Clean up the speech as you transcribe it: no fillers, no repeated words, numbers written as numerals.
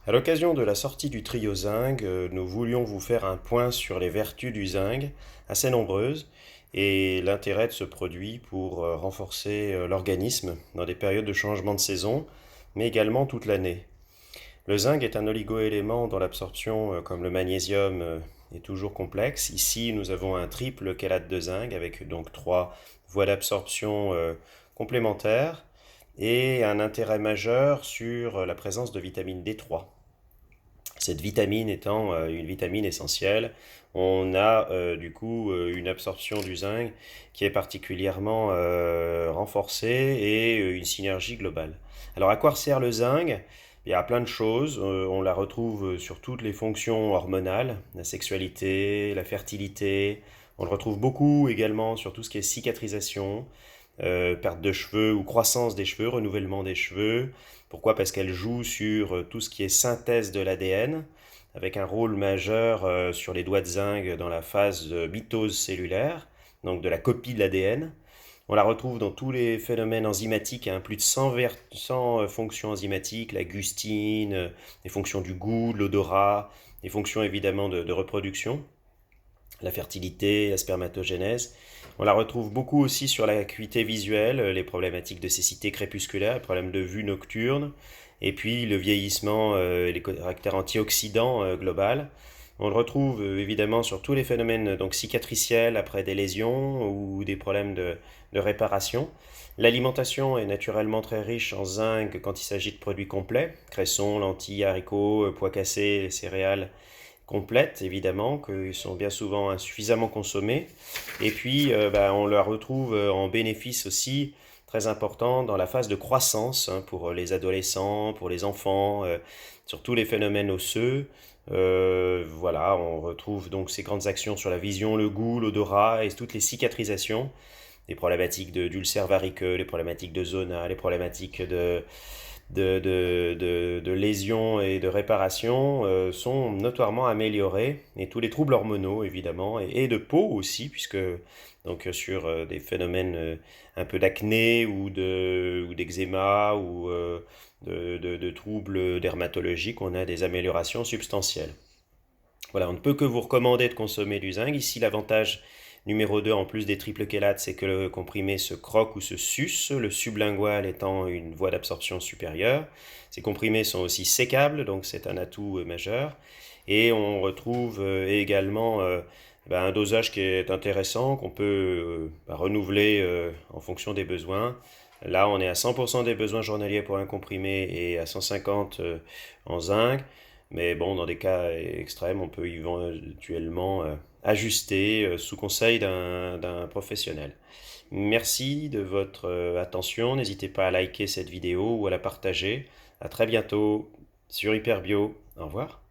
À l'occasion de la sortie du trio zinc, nous voulions vous faire un point sur les vertus du zinc, assez nombreuses, et l'intérêt de ce produit pour renforcer l'organisme dans des périodes de changement de saison, mais également toute l'année. Le zinc est un oligoélément dont l'absorption, comme le magnésium, est toujours complexe. Ici, nous avons un triple chélate de zinc avec donc trois voies d'absorption complémentaires et un intérêt majeur sur la présence de vitamine D3. Cette vitamine étant une vitamine essentielle, on a du coup une absorption du zinc qui est particulièrement renforcée et une synergie globale. Alors à quoi sert le zinc? Il y a plein de choses. On la retrouve sur toutes les fonctions hormonales, la sexualité, la fertilité. On le retrouve beaucoup également sur tout ce qui est cicatrisation, perte de cheveux ou croissance des cheveux, renouvellement des cheveux. Pourquoi? Parce qu'elle joue sur tout ce qui est synthèse de l'ADN, avec un rôle majeur sur les doigts de zinc dans la phase de mitose cellulaire, donc de la copie de l'ADN. On la retrouve dans tous les phénomènes enzymatiques, hein, plus de 100 fonctions enzymatiques, la gustine, les fonctions du goût, de l'odorat, les fonctions évidemment de reproduction, la fertilité, la spermatogénèse. On la retrouve beaucoup aussi sur l'acuité visuelle, les problématiques de cécité crépusculaire, les problèmes de vue nocturne, et puis le vieillissement et les caractères antioxydants global. On le retrouve évidemment sur tous les phénomènes donc cicatriciels après des lésions ou des problèmes de réparation. L'alimentation est naturellement très riche en zinc quand il s'agit de produits complets, cresson, lentilles, haricots, pois cassés, céréales complètes évidemment, qui sont bien souvent insuffisamment consommées. Et puis on la retrouve en bénéfice aussi très important dans la phase de croissance, hein, pour les adolescents, pour les enfants, sur tous les phénomènes osseux. Voilà, on retrouve donc ces grandes actions sur la vision, le goût, l'odorat et toutes les cicatrisations, les problématiques d'ulcères variqueux, les problématiques de zona, les problématiques de lésions et de réparation sont notoirement améliorés, et tous les troubles hormonaux évidemment, et de peau aussi, puisque donc sur des phénomènes un peu d'acné ou d'eczéma ou de troubles dermatologiques, on a des améliorations substantielles. Voilà, on ne peut que vous recommander de consommer du zinc. Ici, l'avantage numéro 2, en plus des triples chélates, c'est que le comprimé se croque ou se suce, le sublingual étant une voie d'absorption supérieure. Ces comprimés sont aussi sécables, donc c'est un atout majeur. Et on retrouve également un dosage qui est intéressant, qu'on peut renouveler en fonction des besoins. Là, on est à 100% des besoins journaliers pour un comprimé et à 150 en zinc. Mais bon, dans des cas extrêmes, on peut éventuellement ajuster sous conseil d'un professionnel. Merci de votre attention. N'hésitez pas à liker cette vidéo ou à la partager. À très bientôt sur Hyperbio. Au revoir.